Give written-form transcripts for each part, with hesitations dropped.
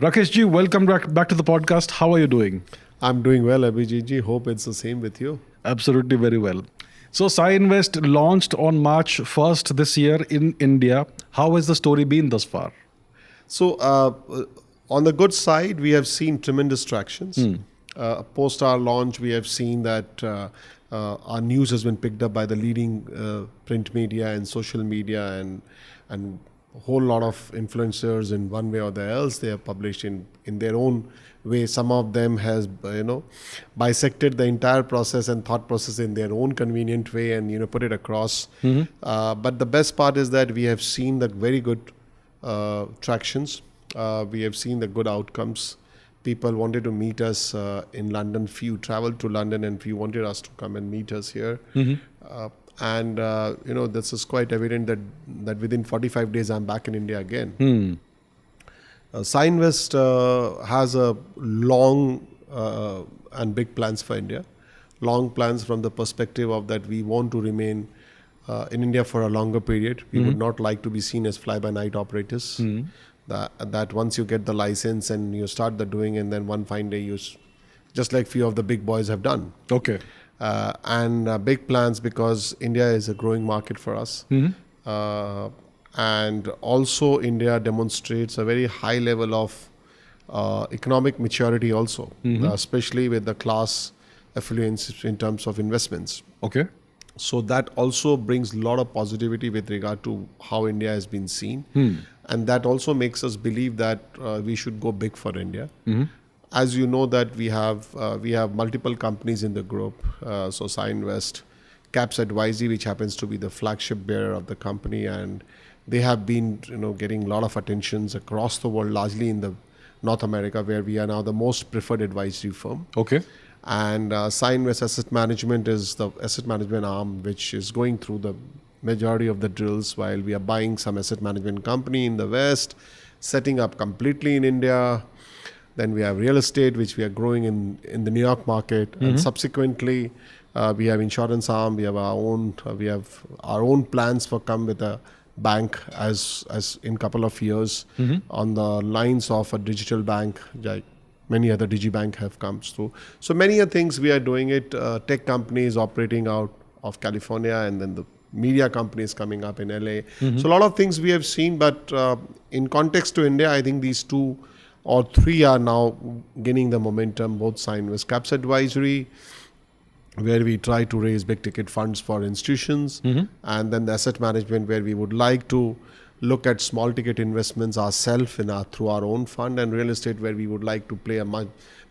Rakesh ji, welcome back to the podcast. How are you doing? I'm doing well, Abhijit ji. Hope it's the same with you. Absolutely very well. So SayeNvest launched on March 1st this year in India. How has the story been thus far? So, on the good side, we have seen tremendous tractions. Post our launch, we have seen that our news has been picked up by the leading print media and social media, and a whole lot of influencers in one way or the else. They have published in their own way. Some of them has bisected the entire process and thought process in their own convenient way and put it across. But the best part is that we have seen the very good tractions. We have seen the good outcomes. People wanted to meet us in London. Few traveled to London and few wanted us to come and meet us here. This is quite evident that within 45 days I'm back in India again. SayeNvest has a long and big plans for India. Long plans from the perspective of that we want to remain in India for a longer period. We would not like to be seen as fly-by-night operators. That once you get the license and you start the doing, and then one fine day you, just like few of the big boys have done. Okay. Big plans because India is a growing market for us. And also India demonstrates a very high level of economic maturity also, especially with the class affluence in terms of investments. Okay. So that also brings a lot of positivity with regard to how India has been seen. And that also makes us believe that we should go big for India. As you know that we have multiple companies in the group. So SayeNvest Caps Advisory, which happens to be the flagship bearer of the company, and they have been getting a lot of attentions across the world, largely in the North America, where we are now the most preferred advisory firm. Okay. And SayeNvest Asset Management is the asset management arm which is going through the majority of the drills, while we are buying some asset management company in the West, setting up completely in India. Then we have real estate, which we are growing in the New York market. And subsequently, we have insurance arm. We have our own plans for come with a bank as in couple of years on the lines of a digital bank, like many other digibank have come through. So many things we are doing it. Tech companies operating out of California, and then the media companies coming up in LA. So a lot of things we have seen, but in context to India, I think these two or three are now gaining the momentum. Both SayeNvest Caps Advisory, where we try to raise big ticket funds for institutions, and then the asset management, where we would like to look at small ticket investments ourselves through our own fund, and real estate, where we would like to play a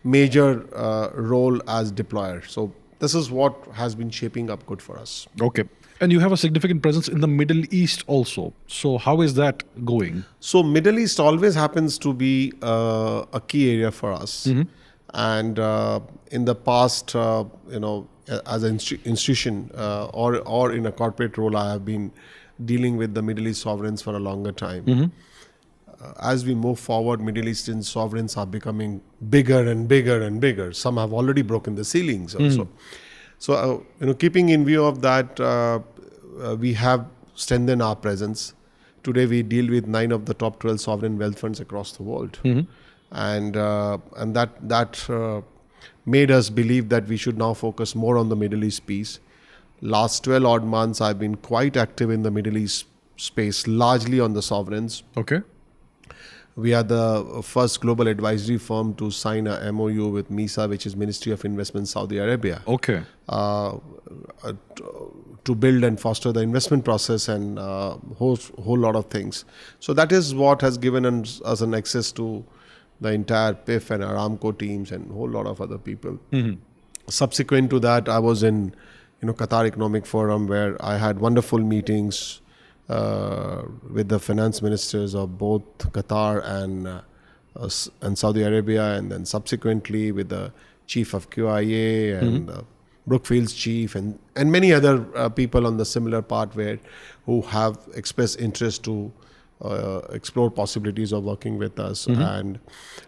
major role as deployer. So this is what has been shaping up good for us. Okay. And you have a significant presence in the Middle East also. So how is that going? So Middle East always happens to be a key area for us. And in the past, as an institution or in a corporate role, I have been dealing with the Middle East sovereigns for a longer time. As we move forward, Middle Eastern sovereigns are becoming bigger and bigger and bigger. Some have already broken the ceilings also. So, keeping in view of that, we have strengthened our presence. Today, we deal with 9 of the top 12 sovereign wealth funds across the world. And that made us believe that we should now focus more on the Middle East piece. Last 12 odd months, I've been quite active in the Middle East space, largely on the sovereigns. Okay. We are the first global advisory firm to sign a MOU with MISA, which is Ministry of Investment Saudi Arabia. Okay. To build and foster the investment process and whole lot of things. So that is what has given us an access to the entire PIF and Aramco teams and a whole lot of other people. Subsequent to that, I was in Qatar Economic Forum, where I had wonderful meetings with the finance ministers of both Qatar and Saudi Arabia, and then subsequently with the chief of QIA and Brookfield's chief and many other people on the similar part who have expressed interest to explore possibilities of working with us. And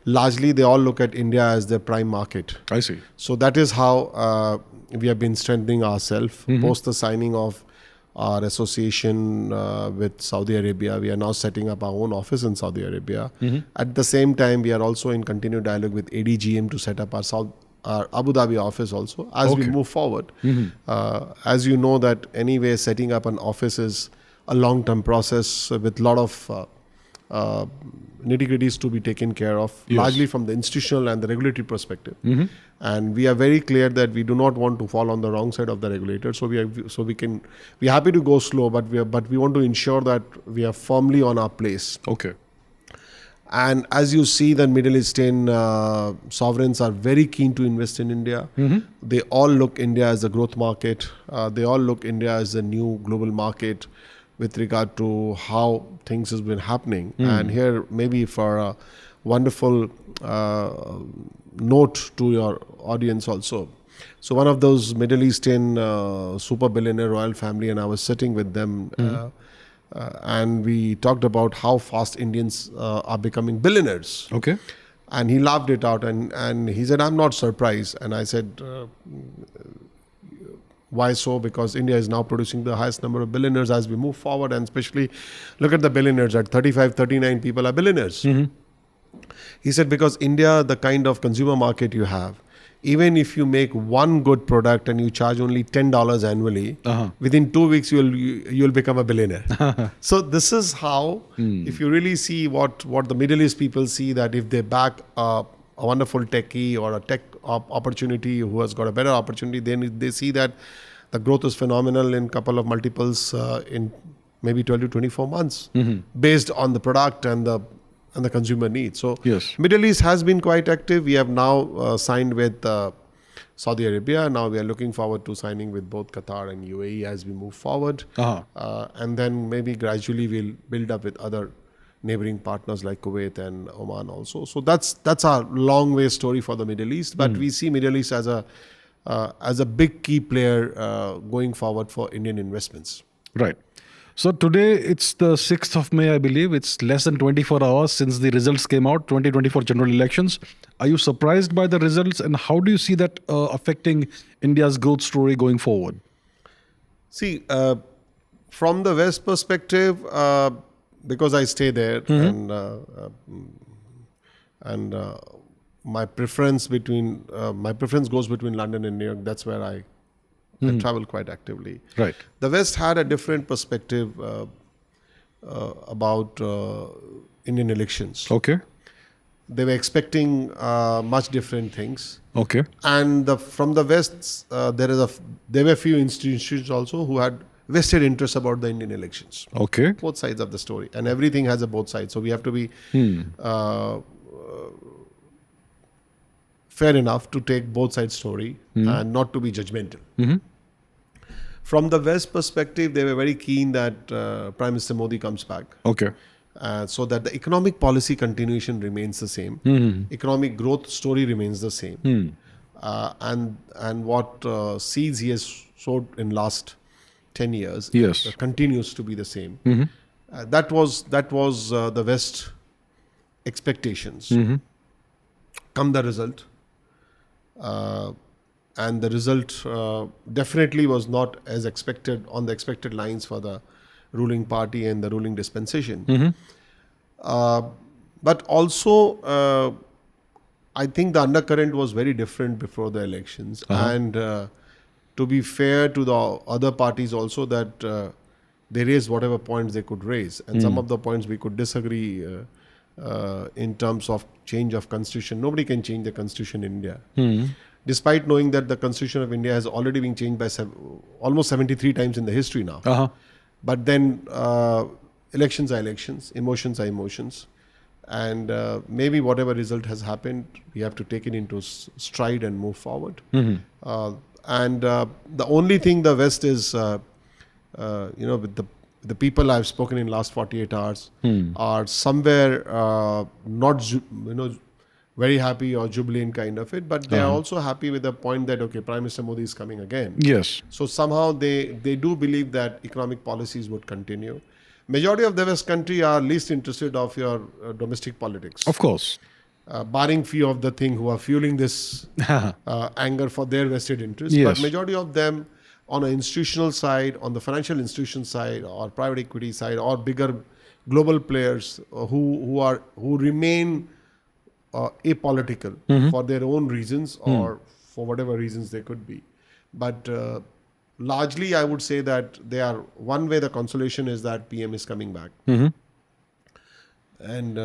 largely they all look at India as their prime market. I see. So that is how we have been strengthening ourselves post the signing of our association with Saudi Arabia. We are now setting up our own office in Saudi Arabia. At the same time, we are also in continued dialogue with ADGM to set up our Abu Dhabi office also as we move forward. As you know that anyway, setting up an office is a long-term process with a lot of nitty-gritties to be taken care of, largely from the institutional and the regulatory perspective. And we are very clear that we do not want to fall on the wrong side of the regulator. So we're happy to go slow, but we want to ensure that we are firmly on our place. Okay. And as you see, the Middle Eastern sovereigns are very keen to invest in India. They all look India as a growth market. They all look India as a new global market with regard to how things has been happening. And here, maybe for a wonderful note to your audience also. So one of those Middle Eastern super billionaire royal family, and I was sitting with them and we talked about how fast Indians are becoming billionaires. Okay. And he laughed it out and he said, I'm not surprised. And I said, why so? Because India is now producing the highest number of billionaires as we move forward, and especially look at the billionaires at 35, 39 people are billionaires. He said, because India, the kind of consumer market you have, even if you make one good product and you charge only $10 annually, within 2 weeks you'll become a billionaire. So this is how, if you really see what the Middle East people see, that if they back a wonderful techie or a tech opportunity who has got a better opportunity, then they see that the growth is phenomenal in couple of multiples in maybe 12 to 24 months based on the product and the consumer needs. So Middle East has been quite active. We have now signed with Saudi Arabia. Now we are looking forward to signing with both Qatar and UAE as we move forward. And then maybe gradually we'll build up with other neighboring partners like Kuwait and Oman also. So that's our long way story for the Middle East. But we see Middle East as a big key player going forward for Indian investments. Right. So today it's the 6th of May, I believe. It's less than 24 hours since the results came out, 2024 general elections. Are you surprised by the results, and how do you see that affecting India's growth story going forward? See, from the West perspective, because I stay there and my preference goes between London and New York. That's where I travel quite actively. Right. The West had a different perspective about Indian elections. Okay. They were expecting much different things. Okay. And from the West, there were few institutions also who had vested interest about the Indian elections. Okay. Both sides of the story, and everything has a both sides. So we have to be fair enough to take both sides story and not to be judgmental. From the West perspective, they were very keen that Prime Minister Modi comes back. Okay. So that the economic policy continuation remains the same. Economic growth story remains the same. And what seeds he has sowed in last 10 years continues to be the same. That was the West expectations. Come the result. And the result definitely was not as expected, on the expected lines for the ruling party and the ruling dispensation. But also, I think the undercurrent was very different before the elections. And to be fair to the other parties also, that they raised whatever points they could raise. And some of the points we could disagree in terms of change of constitution. Nobody can change the constitution in India. Despite knowing that the constitution of India has already been changed by almost 73 times in the history now. But then elections are elections, emotions are emotions. And maybe whatever result has happened, we have to take it into stride and move forward. And the only thing the West is, with the people I've spoken in last 48 hours are somewhere not, very happy or jubilant kind of it, but they are also happy with the point that, okay, Prime Minister Modi is coming again. Yes. So somehow they do believe that economic policies would continue. Majority of the West country are least interested of your domestic politics. Of course. Barring few of the thing who are fueling this anger for their vested interest. Yes. But majority of them on an institutional side, on the financial institution side, or private equity side, or bigger global players who remain apolitical for their own reasons or for whatever reasons they could be. But largely, I would say that they are, one way the consolation is that PM is coming back. And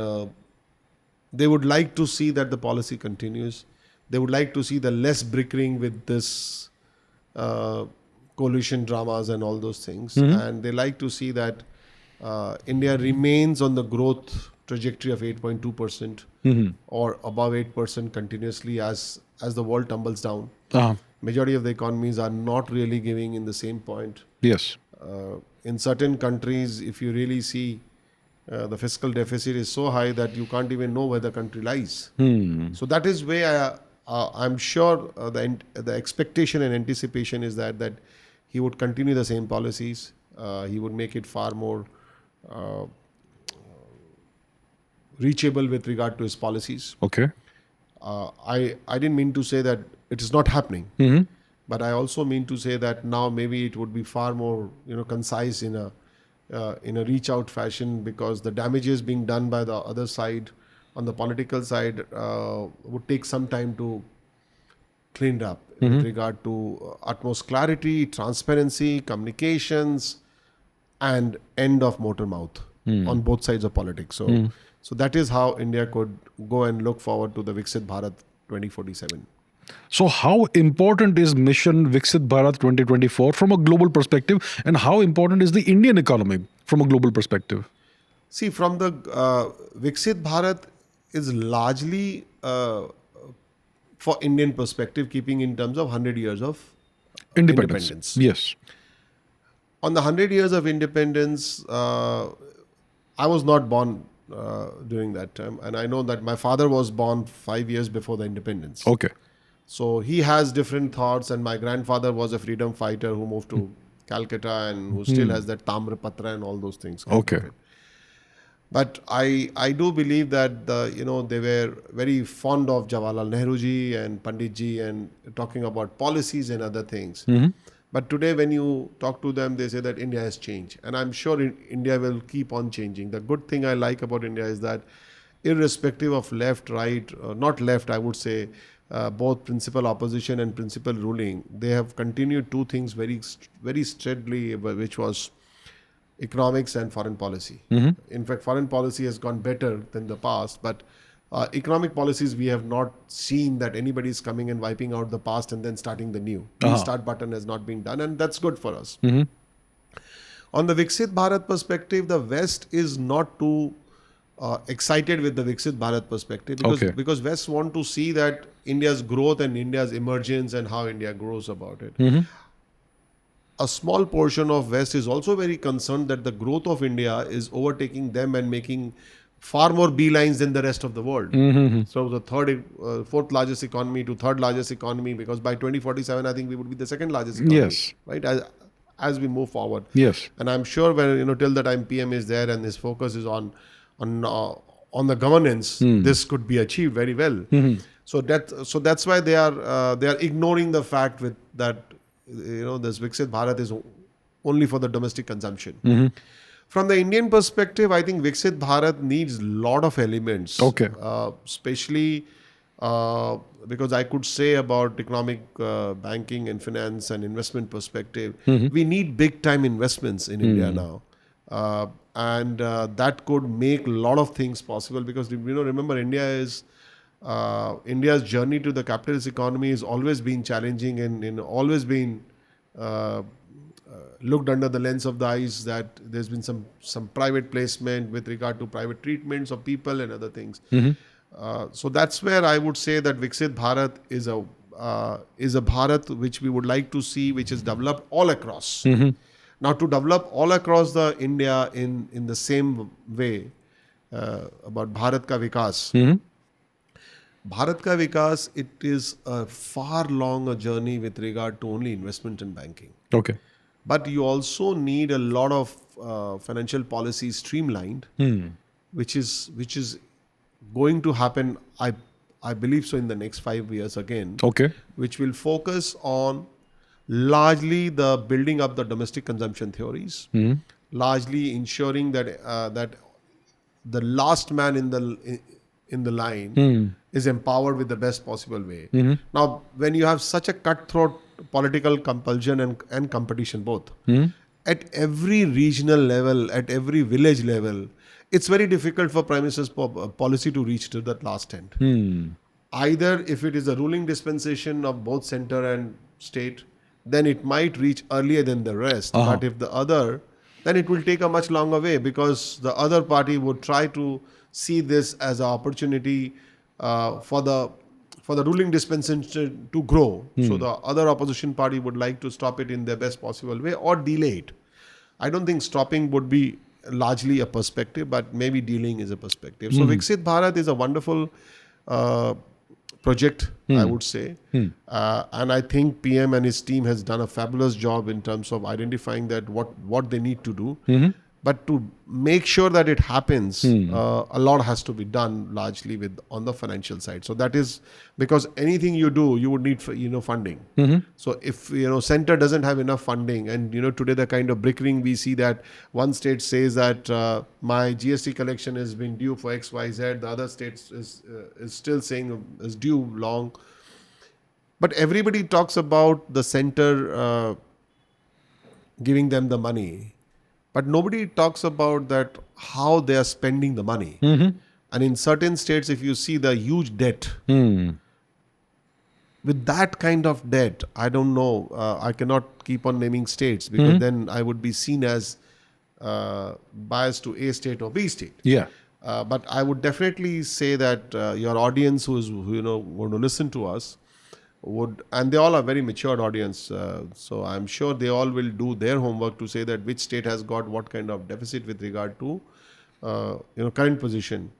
they would like to see that the policy continues. They would like to see the less bickering with this coalition dramas and all those things. And they like to see that India remains on the growth trajectory of 8.2% or above 8% continuously as the world tumbles down. Majority of the economies are not really giving in the same point. Yes. In certain countries, if you really see, the fiscal deficit is so high that you can't even know where the country lies. So that is where I'm sure the expectation and anticipation is that he would continue the same policies. He would make it far more reachable with regard to his policies. Okay. I didn't mean to say that it is not happening, but I also mean to say that now maybe it would be far more concise in a reach out fashion, because the damages being done by the other side on the political side would take some time to clean up with regard to utmost clarity, transparency, communications, and end of motor mouth on both sides of politics. So that is how India could go and look forward to the Viksit Bharat 2047. So how important is Mission Viksit Bharat 2024 from a global perspective, and how important is the Indian economy from a global perspective? See, from the Viksit Bharat is largely for Indian perspective, keeping in terms of 100 years of independence. Yes. On the 100 years of independence, I was not born during that time, and I know that my father was born 5 years before the independence. Okay. So he has different thoughts, and my grandfather was a freedom fighter who moved to Calcutta and who still has that Tamra Patra and all those things. Okay. But I do believe that they were very fond of Jawaharlal Nehru ji and Pandit ji and talking about policies and other things. But today when you talk to them, they say that India has changed. And I'm sure India will keep on changing. The good thing I like about India is that irrespective of left, right, not left, I would say, both principal opposition and principal ruling, they have continued two things very, very steadily, which was economics and foreign policy. In fact, foreign policy has gone better than the past, but economic policies, we have not seen that anybody is coming and wiping out the past and then starting the new. The restart button has not been done, and that's good for us. On the Viksit Bharat perspective, the West is not too excited with the Viksit Bharat perspective, because West want to see that India's growth and India's emergence and how India grows about it. A small portion of West is also very concerned that the growth of India is overtaking them and making far more beelines than the rest of the world. So the fourth largest economy to third largest economy, because by 2047, I think we would be the second largest economy. Yes. Right? As we move forward. Yes. And I'm sure when, till the time PM is there and his focus is on the governance, this could be achieved very well. So that's why they are ignoring the fact that this Viksit Bharat is only for the domestic consumption. From the Indian perspective, I think Viksit Bharat needs a lot of elements. Okay. Especially because I could say about economic banking and finance and investment perspective, we need big time investments in India now. And that could make a lot of things possible, because remember, India's journey to the capitalist economy has always been challenging and always been looked under the lens of the eyes that there's been some private placement with regard to private treatments of people and other things. So that's where I would say that Viksit Bharat is a Bharat which we would like to see, which is developed all across. Now, to develop all across the India in the same way, about Bharat Ka Vikas. Bharat Ka Vikas, it is a far longer journey with regard to only investment and banking. Okay. But you also need a lot of financial policy streamlined, which is going to happen, I believe so, in the next 5 years again. Okay. Which will focus on largely the building up the domestic consumption theories, largely ensuring that that the last man in the line is empowered with the best possible way. Now, when you have such a cutthroat political compulsion and competition both, at every regional level, at every village level, it's very difficult for Prime Minister's policy to reach to that last end. Either if it is a ruling dispensation of both center and state, then it might reach earlier than the rest. But if the other, then it will take a much longer way, because the other party would try to see this as an opportunity for the ruling dispensation to grow. So the other opposition party would like to stop it in their best possible way or delay it. I don't think stopping would be largely a perspective, but maybe dealing is a perspective. So Viksit Bharat is a wonderful project, I would say. And I think PM and his team has done a fabulous job in terms of identifying that what they need to do. But to make sure that it happens, a lot has to be done largely on the financial side. So that is because anything you do, you would need funding. So if center doesn't have enough funding, and today the kind of brickering we see, that one state says that my GST collection has been due for XYZ, the other state is still saying is due long. But everybody talks about the center giving them the money. But nobody talks about that how they are spending the money. And in certain states, if you see the huge debt, with that kind of debt, I don't know, I cannot keep on naming states, because then I would be seen as biased to A state or B state. Yeah. But I would definitely say that your audience who is going to listen to us would, and they all are very matured audience, so I'm sure they all will do their homework to say that which state has got what kind of deficit with regard to current position.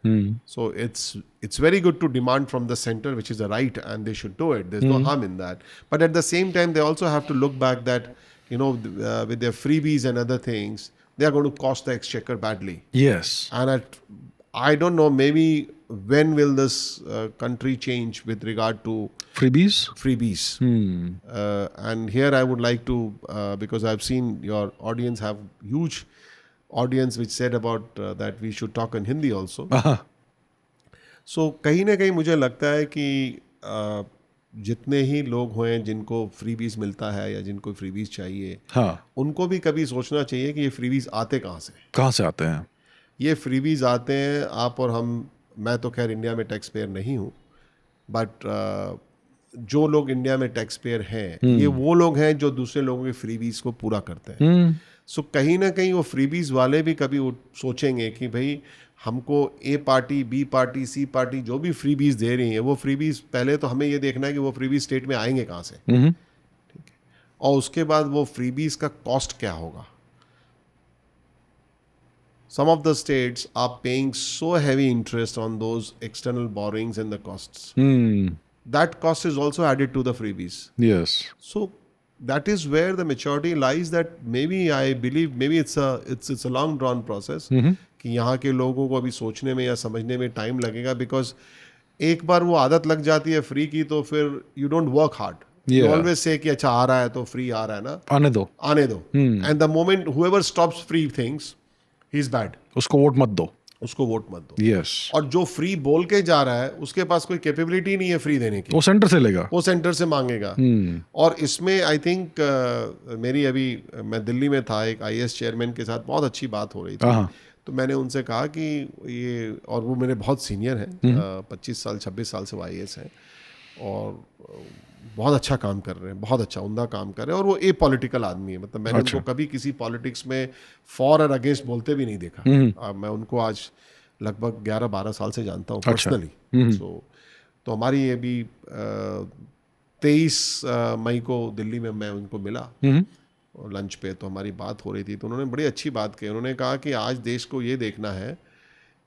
So it's very good to demand from the center, which is a right, and they should do it. There's no harm in that. But at the same time, they also have to look back that with their freebies and other things, they are going to cost the exchequer badly. Yes. And I don't know, maybe when will this country change with regard to freebies? And here I would like to, because I've seen your audience have huge audience which said about that we should talk in Hindi also. So कहीं ना कहीं मुझे लगता है कि जितने ही लोग हैं जिनको फ्रीबीज मिलता है या जिनको फ्रीबीज चाहिए, उनको भी कभी सोचना चाहिए कि ये फ्रीबीज आते कहाँ से आते हैं. ये फ्रीबीज आते हैं आप और हम. मैं तो खैर इंडिया में टैक्स पेयर नहीं हूँ, बट जो लोग इंडिया में टैक्स पेयर हैं, ये वो लोग हैं जो दूसरे लोगों के फ्रीबीज को पूरा करते हैं. सो कहीं ना कहीं वो फ्रीबीज वाले भी कभी सोचेंगे कि भाई हमको ए पार्टी, बी पार्टी, सी पार्टी जो भी फ्रीबीज दे रही हैं, वो फ्रीबीज पहले तो हमें ये देखना है कि वो फ्रीबीज स्टेट में आएंगे कहाँ से, ठीक है, और उसके बाद वो फ्रीबीज का कॉस्ट क्या होगा. Some of the states are paying so heavy interest on those external borrowings and the costs. That cost is also added to the freebies. Yes. So that is where the maturity lies, that maybe I believe maybe it's a long drawn process कि यहाँ के लोगों को अभी सोचने में या समझने में टाइम लगेगा, because एक बार वो आदत लग जाती है फ्री की, तो फिर you don't work hard. You always say कि अच्छा आ रहा है तो फ्री आ रहा है ना, आने दो. And the moment whoever stops free things, he's bad. उसको वोट मत दो. Yes. और जो फ्री बोल के जा रहा है उसके पास कोई कैपेबिलिटी नहीं है फ्री देने की, वो सेंटर से लेगा, वो सेंटर से मांगेगा. और इसमें आई थिंक मेरी अभी मैं दिल्ली में था, एक IAS चेयरमैन के साथ बहुत अच्छी बात हो रही थी. तो मैंने उनसे कहा कि ये, और वो मेरे बहुत सीनियर हैं, 25 साल 26 साल से वो IAS हैं और बहुत अच्छा काम कर रहे हैं, बहुत अच्छा उम्दा काम कर रहे हैं, और वो ए पॉलिटिकल आदमी है. मतलब मैंने उनको कभी किसी पॉलिटिक्स में फॉर और अगेंस्ट बोलते भी नहीं देखा. मैं उनको आज लगभग 11-12 साल से जानता हूँ पर्सनली. तो हमारी ये भी 23 मई को दिल्ली में मैं उनको मिला और लंच पे, तो हमारी बात हो रही थी. तो उन्होंने बड़ी अच्छी बात कही. उन्होंने कहा कि आज देश को ये देखना है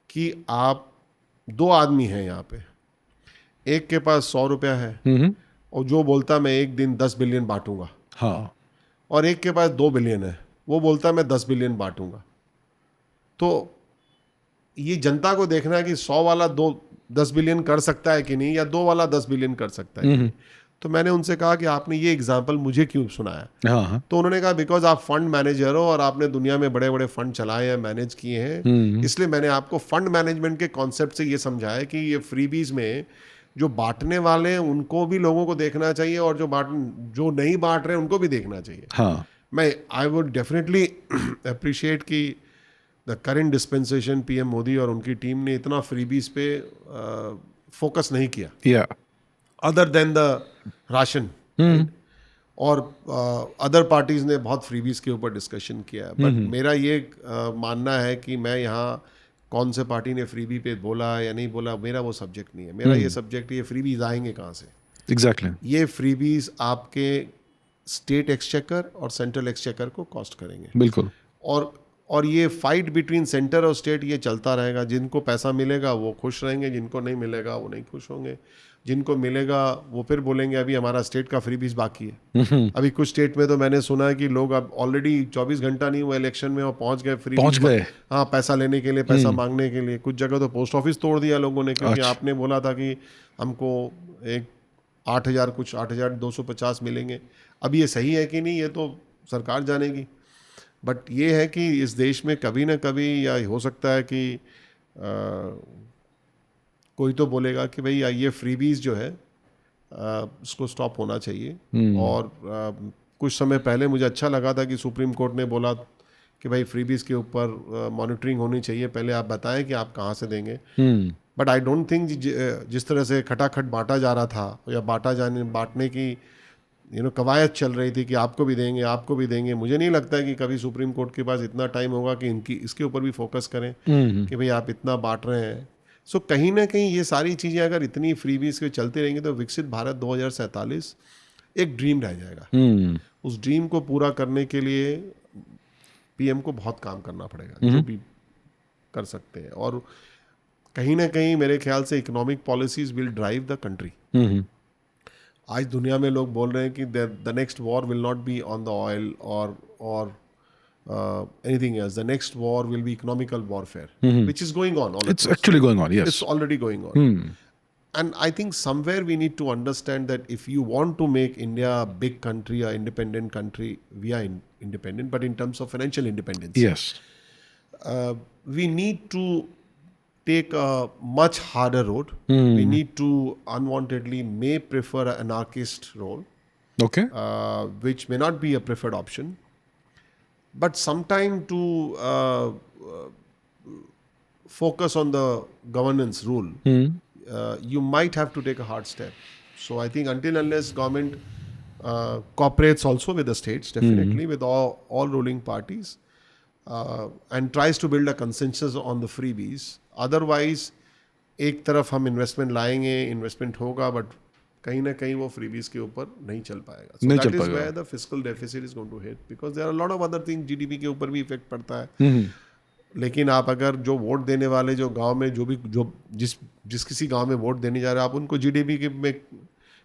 कि आप 2 आदमी हैं यहाँ पे, एक के पास 100 रुपया है और जो बोलता मैं एक दिन 10 बिलियन बांटूंगा, और एक के पास 2 बिलियन है, वो बोलता मैं 10 बिलियन बांटूंगा. तो ये जनता को देखना है कि 100 वाला 10 बिलियन कर सकता है कि नहीं, या 2 वाला 10 बिलियन कर सकता है कि नहीं. तो मैंने उनसे कहा कि आपने ये एग्जाम्पल मुझे क्यों सुनाया? हाँ हाँ। तो उन्होंने कहा बिकॉज आप फंड मैनेजर हो और आपने दुनिया में बड़े बड़े फंड चलाए हैं, मैनेज किए हैं, इसलिए मैंने आपको फंड मैनेजमेंट के कॉन्सेप्ट से ये समझाया कि ये फ्रीबीज में जो बांटने वाले हैं उनको भी लोगों को देखना चाहिए और जो नहीं बांट रहे हैं उनको भी देखना चाहिए। हाँ। मैं आई वुड डेफिनेटली अप्रिशिएट कि the current dispensation PM Modi और उनकी टीम ने इतना फ्रीबीज पे फोकस नहीं किया, या अदर देन द राशन, और अदर पार्टीज ने बहुत फ्रीबीज के ऊपर डिस्कशन किया है। बट मेरा ये मानना है कि मैं यहाँ कौन से पार्टी ने फ्रीबी पे बोला या नहीं बोला, मेरा वो सब्जेक्ट नहीं है। मेरा ये सब्जेक्ट, ये फ्रीबीज आएंगे कहाँ से? एग्जैक्टली। ये फ्रीबीज आपके स्टेट एक्सचेकर और सेंट्रल एक्सचेकर को कॉस्ट करेंगे। बिल्कुल। और ये फाइट बिटवीन सेंटर और स्टेट ये चलता रहेगा। जिनको पैसा मिलेगा वो खुश रहेंगे, जिनको नहीं मिलेगा वो नहीं खुश होंगे। जिनको मिलेगा वो फिर बोलेंगे अभी हमारा स्टेट का फ्रीबीज बाकी है। अभी कुछ स्टेट में तो मैंने सुना है कि लोग अब ऑलरेडी 24 घंटा नहीं हुआ इलेक्शन में और पहुंच गए फ्री, पहुंच गए। हाँ, पैसा लेने के लिए, पैसा मांगने के लिए। कुछ जगह तो पोस्ट ऑफिस तोड़ दिया लोगों ने, क्योंकि आपने बोला था कि हमको एक 8,000 कुछ 8,250 मिलेंगे। अब ये सही है कि नहीं ये तो सरकार जानेगी, बट ये है कि इस देश में कभी ना कभी, या हो सकता है कि कोई तो बोलेगा कि भाई ये फ्रीबीज जो है उसको स्टॉप होना चाहिए। और कुछ समय पहले मुझे अच्छा लगा था कि सुप्रीम कोर्ट ने बोला कि भाई फ्रीबीज के ऊपर मॉनिटरिंग होनी चाहिए, पहले आप बताएं कि आप कहाँ से देंगे। बट आई डोंट थिंक जिस तरह से खटाखट बांटा जा रहा था या बांटने की कवायद चल रही थी कि आपको भी देंगे, आपको भी देंगे, मुझे नहीं लगता है कि कभी सुप्रीम कोर्ट के पास इतना टाइम होगा कि इसके ऊपर भी फोकस करें कि भाई आप इतना बांट रहे हैं। सो कहीं ना कहीं ये सारी चीज़ें अगर इतनी फ्रीबीज के चलती रहेंगी तो विकसित भारत 2047 एक ड्रीम रह जाएगा। उस ड्रीम को पूरा करने के लिए पीएम को बहुत काम करना पड़ेगा, जो भी कर सकते हैं। और कहीं ना कहीं मेरे ख्याल से economic policies will drive the country. आज दुनिया में लोग बोल रहे हैं कि the next war will not be on the oil और anything else. The next war will be economical warfare, which is going on. It's actually going on, yes. It's already going on. And I think somewhere we need to understand that if you want to make India a big country, a independent country, we are independent, but in terms of financial independence, Yes. We need to take a much harder road. We need to unwantedly may prefer an anarchist role, Okay. Which may not be a preferred option. But sometime to focus on the governance rule, you might have to take a hard step. So I think until unless government cooperates also with the states, definitely with all ruling parties, and tries to build a consensus on the freebies. Otherwise, एक तरफ हम investment लाएंगे, investment होगा, but कहीं ना कहीं वो freebies के ऊपर नहीं चल पाएगा। So that is where the fiscal deficit is going to hit, because there are a lot of other things, GDP के ऊपर भी इफेक्ट पड़ता है। लेकिन आप अगर जो वोट देने वाले जो गांव में जो जिस किसी गांव में वोट देने जा रहे हैं, आप उनको जीडीपी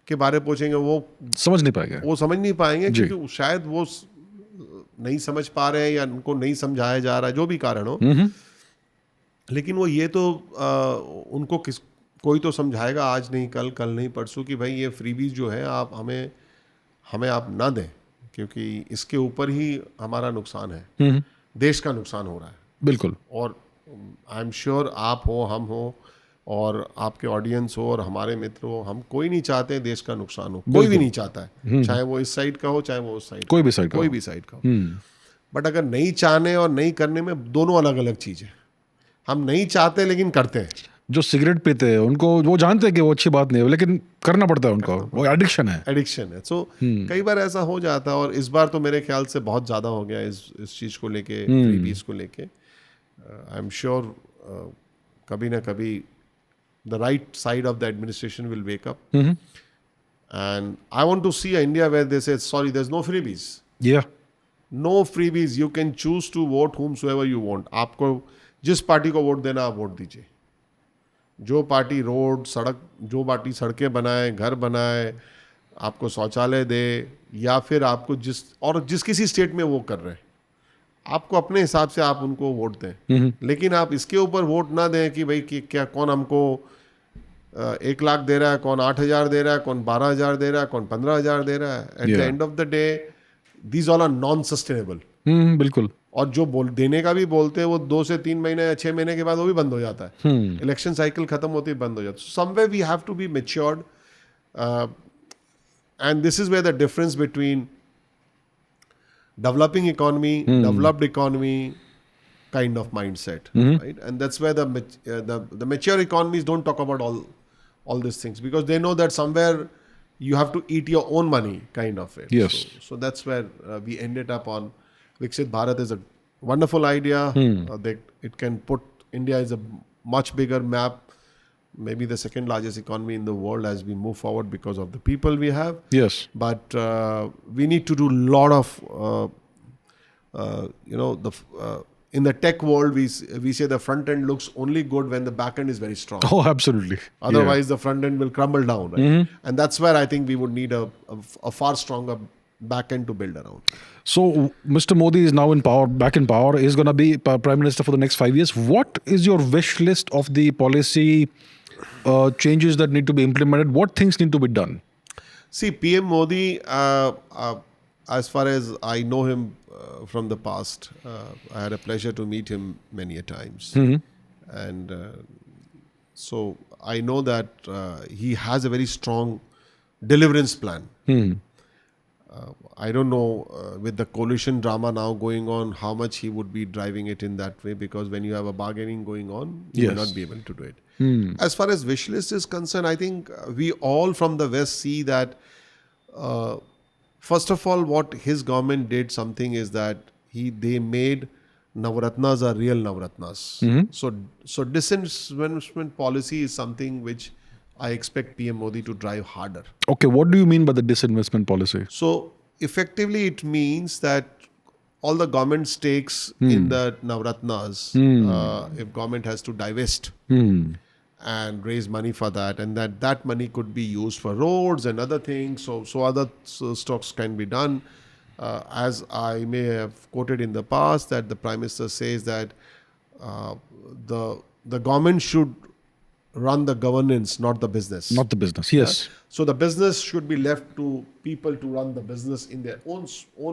के बारे में पूछेंगे, वो समझ नहीं पाएंगे क्योंकि शायद वो नहीं समझ पा रहे हैं या उनको नहीं समझाया जा रहा है, जो भी कारण हो। लेकिन वो ये तो उनको कोई तो समझाएगा, आज नहीं कल नहीं परसों, कि भाई ये फ्रीबीज जो है आप हमें आप ना दें, क्योंकि इसके ऊपर ही हमारा नुकसान है, देश का नुकसान हो रहा है। बिल्कुल। और आई एम श्योर आप हो, हम हो, और आपके ऑडियंस हो, और हमारे मित्र हो, हम कोई नहीं चाहते देश का नुकसान हो, कोई भी नहीं चाहता है, चाहे वो इस साइड का हो, चाहे वो उस साइड, कोई भी साइड का हो। बट अगर नहीं चाहने और नहीं करने में दोनों अलग अलग चीज़ है। हम नहीं चाहते लेकिन करते हैं। जो सिगरेट पीते हैं उनको, वो जानते हैं कि वो अच्छी बात नहीं है, लेकिन करना पड़ता है उनको, वो एडिक्शन है। सो कई बार ऐसा हो जाता है, और इस बार तो मेरे ख्याल से बहुत ज़्यादा हो गया इस चीज़ को लेके, फ्रीबीज को लेके। आई एम श्योर कभी ना कभी the right side of the administration will wake up. And I want to see an India where they say, sorry, there's no freebies. Yeah. No freebies. You can choose to vote whomsoever you want. आपको जिस party को vote देना आप vote दीजिए। जो party जो party सड़कें बनाए, घर बनाए, आपको शौचालय दे, या फिर आपको जिस किसी स्टेट में वो कर रहे हैं, आपको अपने हिसाब से आप उनको वोट दें। लेकिन आप इसके ऊपर वोट ना दें कि भाई क्या कौन हमको 1 लाख दे रहा है, कौन 8,000 दे रहा है, कौन 12,000 दे रहा है, कौन 15,000 दे रहा है. At the Yeah. end of the day, these all are non-sustainable. बिल्कुल. और जो देने का भी बोलते हैं वो 2 से 3 महीने या 6 महीने के बाद वो भी बंद हो जाता है. इलेक्शन साइकिल खत्म होती है, बंद हो जाता है. Somewhere we have to be matured, and this is where the difference between developing economy, developed economy kind of mindset, right? And that's where the mature economies don't talk about all these things, because they know that somewhere you have to eat your own money, kind of it. Yes. So that's where we ended up on Viksit Bharat is a wonderful idea. It can put India is a much bigger map, maybe the second largest economy in the world as we move forward because of the people we have. Yes. But we need to do a lot of, in the tech world, we say the front end looks only good when the back end is very strong. Oh, absolutely. Otherwise, the front end will crumble down. Right? And that's where I think we would need a far stronger back end to build around. So, Mr. Modi is now in power, back in power. He's going to be Prime Minister for the next 5 years. What is your wish list of the policy changes that need to be implemented? What things need to be done? See, PM Modi, as far as I know him from the past, I had a pleasure to meet him many a times. And so I know that he has a very strong deliverance plan. I don't know with the coalition drama now going on, how much he would be driving it in that way, because when you have a bargaining going on, you may not be able to do it. As far as wish list is concerned, I think we all from the West see that first of all, what his government did something is that they made Navratnas are real Navratnas. So disinvestment policy is something which I expect PM Modi to drive harder. Okay, what do you mean by the disinvestment policy? So effectively, it means that all the government stakes in the Navratnas, if government has to divest and raise money for that, and that money could be used for roads and other things. So other stocks can be done. As I may have quoted in the past, that the Prime Minister says that the government should run the governance, not the business. Not the business, yes. So the business should be left to people to run the business in their own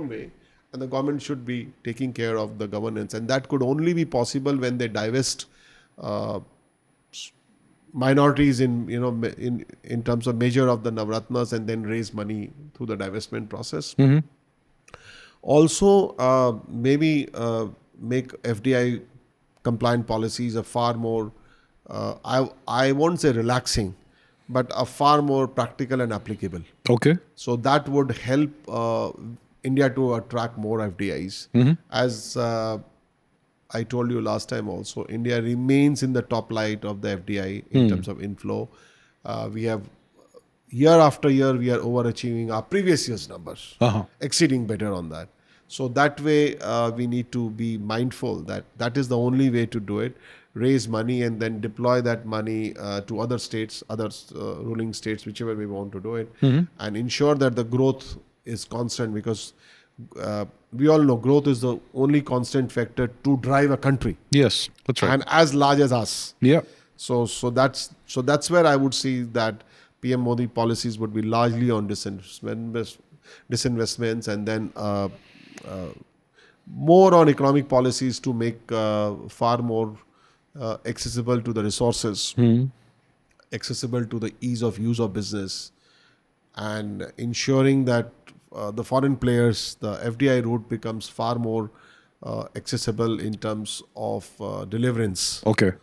way, and the government should be taking care of the governance. And that could only be possible when they divest minorities in terms of measure of the Navratnas, and then raise money through the divestment process. Also, maybe make FDI compliant policies a far more, I won't say relaxing, but a far more practical and applicable. Okay. So that would help India to attract more FDIs. As I told you last time also, India remains in the top light of the FDI in terms of inflow. We have, year after year, we are overachieving our previous year's numbers, exceeding better on that. So that way, we need to be mindful that is the only way to do it. Raise money and then deploy that money to other states, other ruling states, whichever we want to do it, and ensure that the growth is constant, because we all know growth is the only constant factor to drive a country. Yes, that's right. And as large as us. Yeah. So that's where I would see that PM Modi policies would be largely on disinvestments, and then more on economic policies to make far more accessible to the resources, accessible to the ease of use of business, and ensuring that the foreign players, the FDI route becomes far more accessible in terms of deliverance. Okay.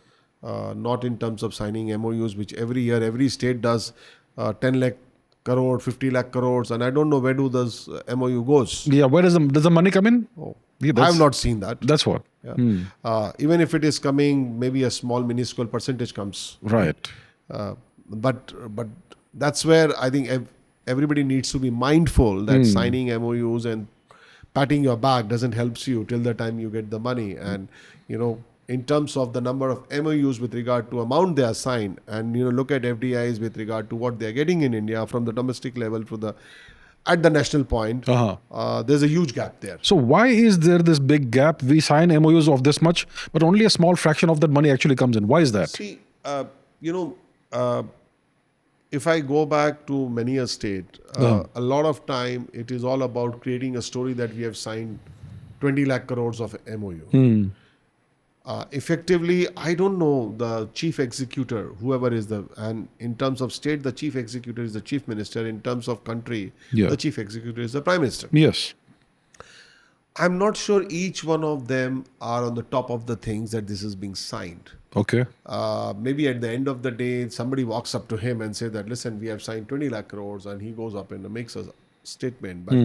Not in terms of signing MOUs, which every year, every state does 10 lakh crore, 50 lakh crores, and I don't know where do those MOU goes. Yeah, where does the money come in? Oh, Yeah, I have not seen that. That's what. Yeah. Even if it is coming, maybe a small minuscule percentage comes. Right. But that's where I think everybody needs to be mindful that signing MOUs and patting your back doesn't help you till the time you get the money. And, in terms of the number of MOUs with regard to amount they are signed, and, look at FDIs with regard to what they are getting in India from the domestic level to at the national point, there's a huge gap there. So why is there this big gap? We sign MOUs of this much, but only a small fraction of that money actually comes in. Why is that? See, if I go back to many a state, a lot of time it is all about creating a story that we have signed 20 lakh crores of MOU. Effectively, I don't know the chief executor, whoever is and in terms of state, the chief executor is the chief minister. In terms of country, the chief executor is the prime minister. Yes. I'm not sure each one of them are on the top of the things that this is being signed. Okay. Maybe at the end of the day, somebody walks up to him and say that, listen, we have signed 20 lakh crores, and he goes up and makes a statement. But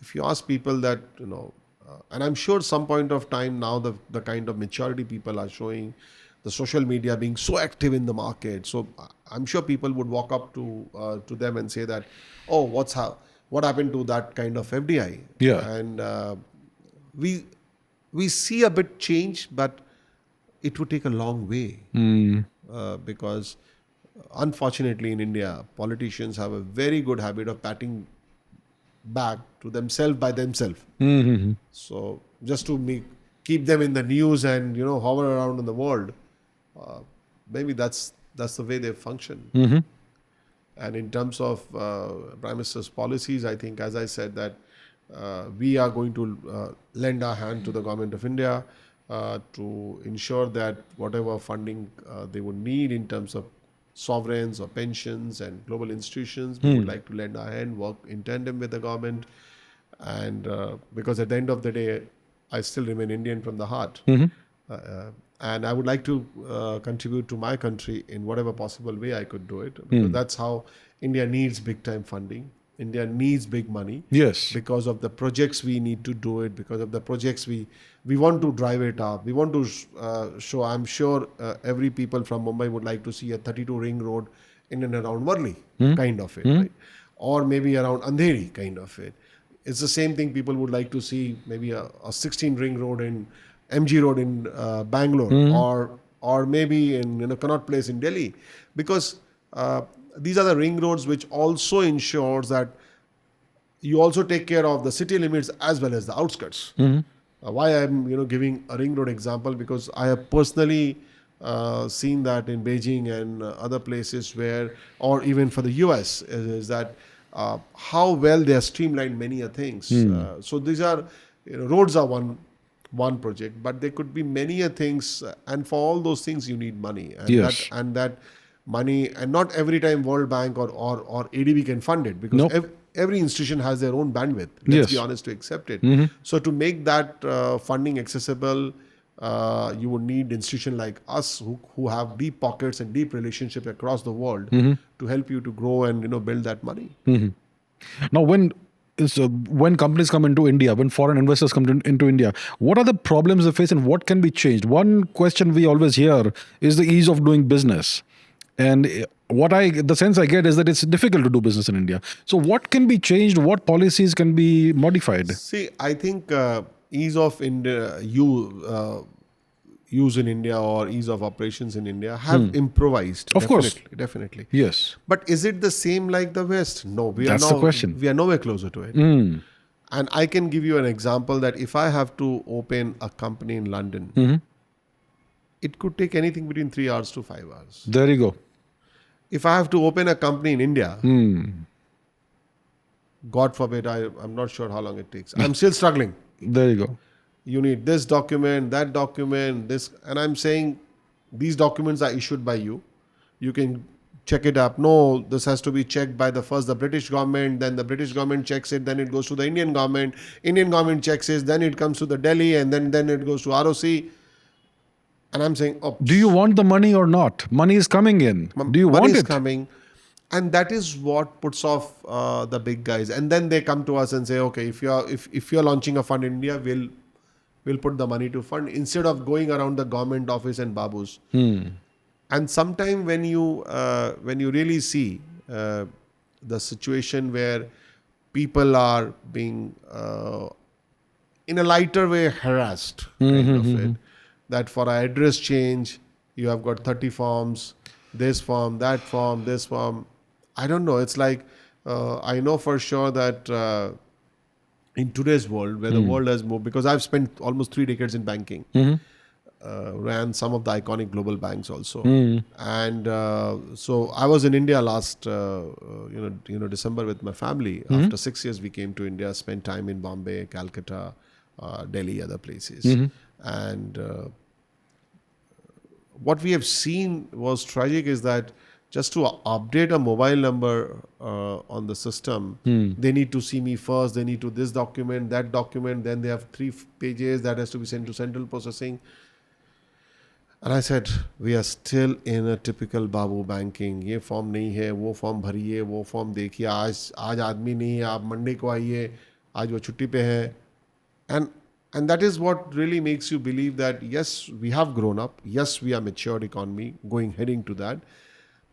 if you ask people that, and I'm sure some point of time now, the kind of maturity people are showing, the social media being so active in the market. So I'm sure people would walk up to them and say that, oh, what happened to that kind of FDI? Yeah. And we see a bit change, but it would take a long way because unfortunately in India, politicians have a very good habit of patting back to themselves by themselves. So just to keep them in the news and hover around in the world, maybe that's the way they function. And in terms of Prime Minister's policies, I think, as I said, that we are going to lend our hand to the Government of India to ensure that whatever funding they would need in terms of sovereigns or pensions and global institutions, we would like to lend our hand, work in tandem with the government. And because at the end of the day, I still remain Indian from the heart. And I would like to contribute to my country in whatever possible way I could do it. Because that's how India needs big time funding. India needs big money. Yes. Because of the projects we need to do it, because of the projects we want to drive it up. We want to show, I'm sure every people from Mumbai would like to see a 32 ring road in and around Worli, kind of it, right? Or maybe around Andheri, kind of it. It's the same thing people would like to see, maybe a 16 ring road in MG Road in Bangalore, or maybe in Connaught Place in Delhi, because these are the ring roads which also ensures that you also take care of the city limits as well as the outskirts. Why I'm giving a ring road example, because I have personally seen that in Beijing and other places where, or even for the US, is that how well they have streamlined many things. So these are roads are one project, but there could be many things, and for all those things you need money, and that money, and not every time World Bank or ADB can fund it, because every institution has their own bandwidth. Let's be honest to accept it. So to make that funding accessible, you would need institutions like us who have deep pockets and deep relationships across the world to help you to grow and build that money. Now, when companies come into India, when foreign investors come into India, what are the problems they face and what can be changed? One question we always hear is the ease of doing business. And the sense I get is that it's difficult to do business in India. So what can be changed? What policies can be modified? See, I think ease of use in India or ease of operations in India have improvised. Of course. Definitely. Yes. But is it the same like the West? No. That's the question. We are nowhere closer to it. And I can give you an example that if I have to open a company in London, it could take anything between 3 hours to 5 hours. There you go. If I have to open a company in India, God forbid, I'm not sure how long it takes. I'm still struggling. There you go. You need this document, that document, this. And I'm saying these documents are issued by you. You can check it up. No, this has to be checked by the British government, then the British government checks it, then it goes to the Indian government. Indian government checks it, then it comes to the Delhi, and then it goes to ROC. And I'm saying, do you want the money or not? Money is coming in. Do you want it? Money is coming. And that is what puts off the big guys. And then they come to us and say, okay, if you're launching a fund in India, we'll put the money to fund, instead of going around the government office and babus. And sometime when you really see the situation where people are being in a lighter way harassed, kind of it, that for an address change, you have got 30 forms, this form, that form, this form. I don't know. It's like, I know for sure that in today's world, where the world has moved, because I've spent almost 3 decades in banking, ran some of the iconic global banks also. And so I was in India last December with my family. After 6 years, we came to India, spent time in Bombay, Calcutta, Delhi, other places. And what we have seen was tragic is that just to update a mobile number on the system, they need to see me first, they need to this document, that document, then they have 3 pages that has to be sent to central processing. And I said, we are still in a typical Babu banking. ये form नहीं है, वो form भरिए, वो form देखिए, आज आदमी नहीं है, आप मंडे को आइए, आज वो छुट्टी पे है. And that is what really makes you believe that yes, we have grown up, yes, we are matured economy, heading to that,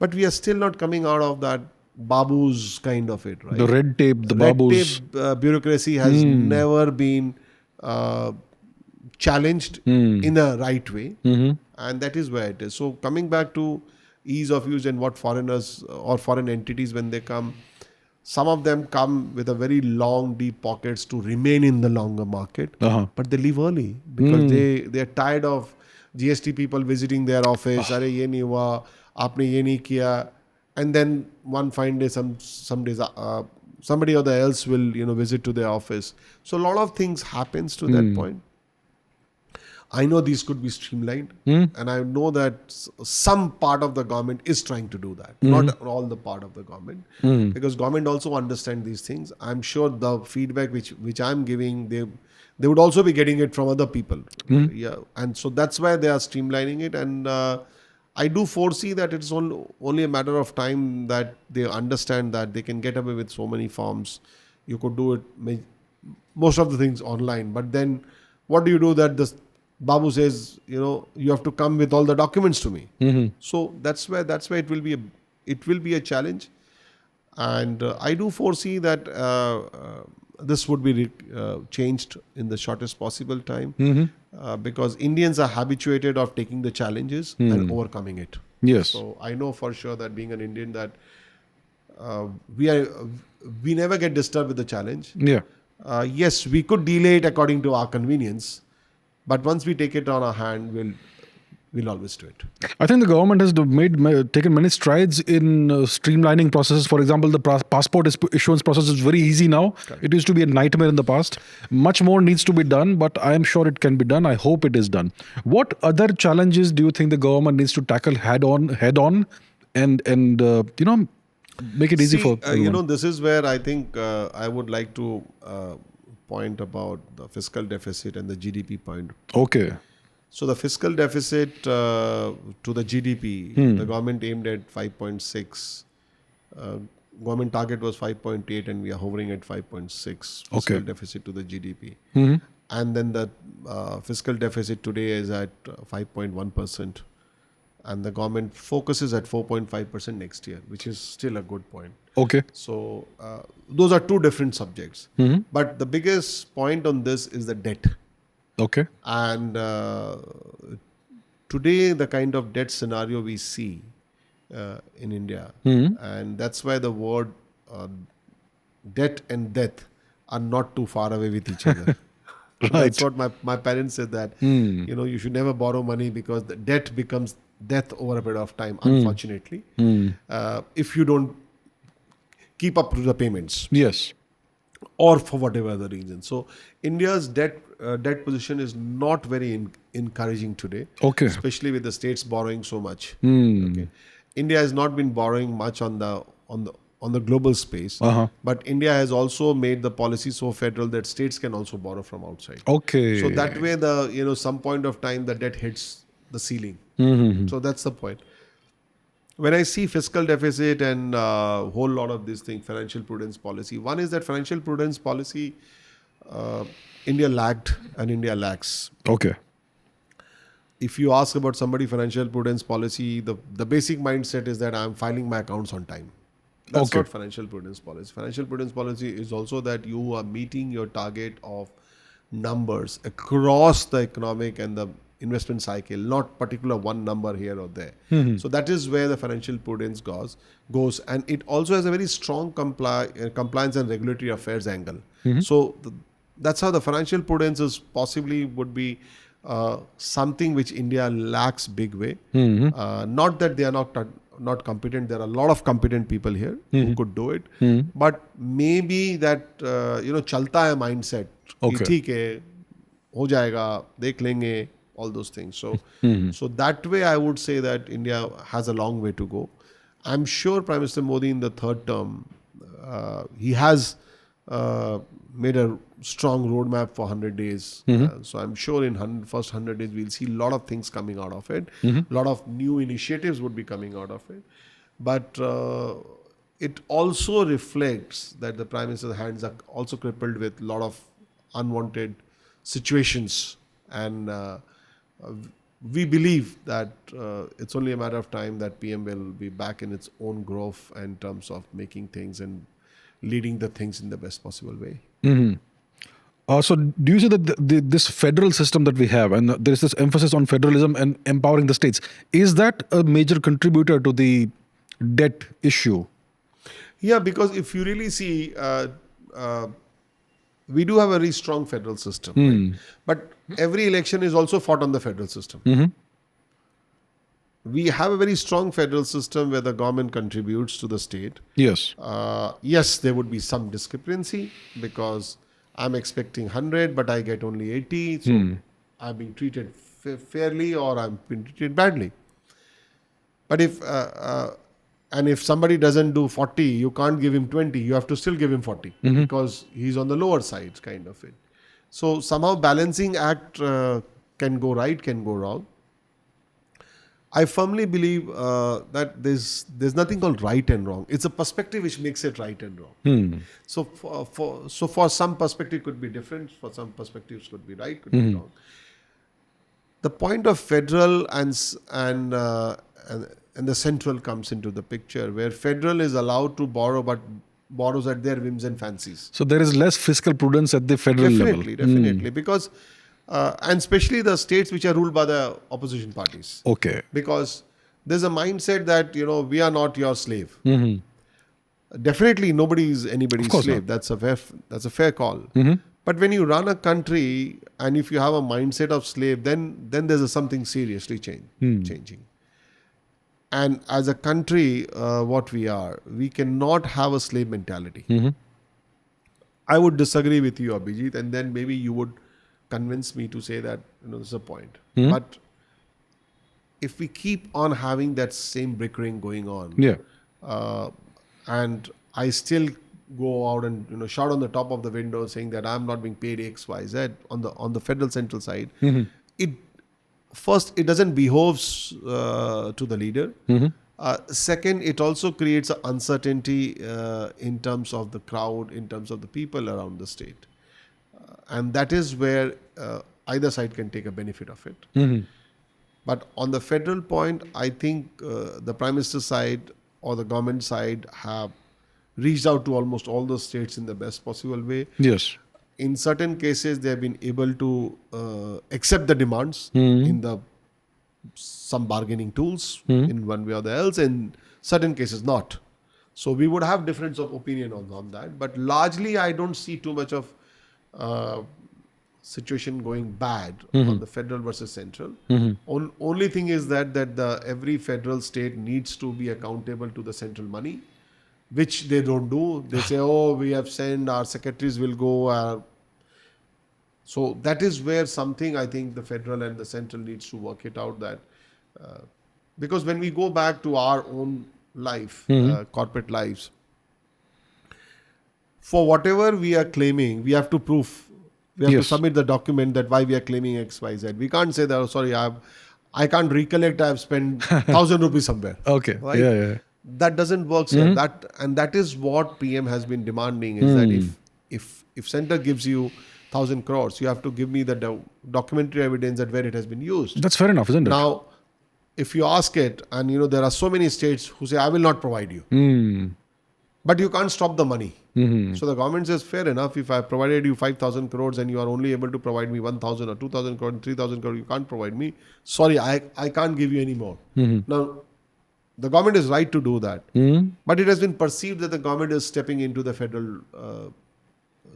but we are still not coming out of that Babu's kind of it, right? The red tape, the red Babu's. tape bureaucracy has never been challenged in a right way, and that is where it is. So coming back to ease of use and what foreigners or foreign entities, when they come, some of them come with a very long, deep pockets to remain in the longer market, but they leave early because they are tired of GST people visiting their office. Arey ye nahi hua, aapne ye nahi kiya, and then one fine day, some days somebody or the else will visit to their office. So a lot of things happens to that point. I know these could be streamlined, and I know that some part of the government is trying to do that. Not all the part of the government, because government also understand these things. I'm sure the feedback which I'm giving, they would also be getting it from other people. Yeah, and so that's why they are streamlining it. And I do foresee that it's only a matter of time that they understand that they can get away with so many forms. You could do it most of the things online, but then what do you do that this Babu says, you have to come with all the documents to me. So that's where it will be a challenge, and I do foresee that this would be changed in the shortest possible time, because Indians are habituated of taking the challenges and overcoming it. Yes. So I know for sure that being an Indian that we never get disturbed with the challenge. Yeah. Yes, we could delay it according to our convenience. But once we take it on our hand, we'll always do it. I think the government has taken many strides in streamlining processes. For example, the passport issuance process is very easy now. Correct. It used to be a nightmare in the past. Much more needs to be done, but I am sure it can be done. I hope it is done. What other challenges do you think the government needs to tackle head on, and make it easy for everyone? This is where I think I would like to point about the fiscal deficit and the GDP point. Okay. So the fiscal deficit to the GDP, the government aimed at 5.6. Government target was 5.8, and we are hovering at 5.6 fiscal deficit to the GDP. And then the fiscal deficit today is at 5.1%. And the government focuses at 4.5% next year, which is still a good point. Okay. So those are two different subjects. But the biggest point on this is the debt. Okay. And today, the kind of debt scenario we see in India, and that's why the word debt and death are not too far away with each other. Right. That's what my parents said, that you should never borrow money because the debt becomes death over a period of time, unfortunately, if you don't keep up to the payments. Yes. Or for whatever other reason. So India's debt position is not very encouraging today. Okay. Especially with the states borrowing so much. Okay. India has not been borrowing much on the global space, but India has also made the policy so federal that states can also borrow from outside. Okay. So that way, some point of time the debt hits the ceiling. So that's the point. When I see fiscal deficit and a whole lot of these things, financial prudence policy, one is that financial prudence policy, India lagged and India lacks. Okay. If you ask about somebody financial prudence policy, the basic mindset is that I'm filing my accounts on time. That's not financial prudence policy. Financial prudence policy is also that you are meeting your target of numbers across the economic and the investment cycle, not particular one number here or there. So that is where the financial prudence goes, and it also has a very strong compliance and regulatory affairs angle. So that's how the financial prudence is possibly would be something which India lacks big way. Not that they are not competent. There are a lot of competent people here who could do it. But maybe that chalta hai mindset. Okay. ठीक है, हो जाएगा, देख लेंगे, all those things. So that way I would say that India has a long way to go. I'm sure Prime Minister Modi in the third term, he has made a strong roadmap for 100 days. So I'm sure in first 100 days we'll see a lot of things coming out of it. A lot of new initiatives would be coming out of it. But it also reflects that the Prime Minister's hands are also crippled with a lot of unwanted situations. And we believe that it's only a matter of time that PM will be back in its own growth in terms of making things and leading the things in the best possible way. So do you see that this federal system that we have, and there is this emphasis on federalism and empowering the states, is that a major contributor to the debt issue? Yeah, because if you really see, we do have a very strong federal system. Right? But every election is also fought on the federal system. We have a very strong federal system where the government contributes to the state. Yes. Yes, there would be some discrepancy because I'm expecting 100, but I get only 80. So I'm being treated fairly or I'm being treated badly. But if somebody doesn't do 40, you can't give him 20. You have to still give him 40 because he's on the lower side, kind of it. So somehow balancing act can go right, can go wrong. I firmly believe that there's nothing called right and wrong. It's a perspective which makes it right and wrong. So for some perspective could be different. For some perspectives could be right, could be wrong. The point of federal and the central comes into the picture, where federal is allowed to borrow, but borrows at their whims and fancies. So there is less fiscal prudence at the federal level. Definitely, because and especially the states which are ruled by the opposition parties. Okay. Because there's a mindset that we are not your slave. Definitely, nobody is anybody's slave. That's a fair call. But when you run a country and if you have a mindset of slave, then there's something seriously changing. And as a country, what we cannot have a slave mentality. I would disagree with you, Abhijit, and then maybe you would convince me to say that this is a point. But if we keep on having that same brick ring going on, and I still go out and shout on the top of the window saying that I'm not being paid X, Y, Z on the federal central side, it doesn't behove to the leader. Second, it also creates an uncertainty in terms of the crowd, in terms of the people around the state. And that is where either side can take a benefit of it. But on the federal point, I think the Prime Minister side or the government side have reached out to almost all the states in the best possible way. Yes. In certain cases, they have been able to accept the demands in some bargaining tools in one way or the else. In certain cases, not. So we would have difference of opinion on that. But largely, I don't see too much of situation going bad on the federal versus central. Only thing is that every federal state needs to be accountable to the central money, which they don't do. They say, we have sent, our secretaries will go. So that is where something I think the federal and the central needs to work it out. That because when we go back to our own life, corporate lives, for whatever we are claiming, we have to prove. We have to submit the document that why we are claiming X, Y, Z. We can't say that, sorry, I can't recollect I have spent 1,000 rupees somewhere. Okay. Right? That doesn't work, sir. That is what PM has been demanding, is that if center gives you 1,000 crores, you have to give me the documentary evidence that where it has been used. That's fair enough, isn't it? Now, if you ask it, and there are so many states who say, I will not provide you. But you can't stop the money. So the government says, fair enough, if I provided you 5,000 crores and you are only able to provide me 1,000 or 2,000 crores, 3,000 crores, you can't provide me. Sorry, I can't give you any more. Now, the government is right to do that. But it has been perceived that the government is stepping into the federal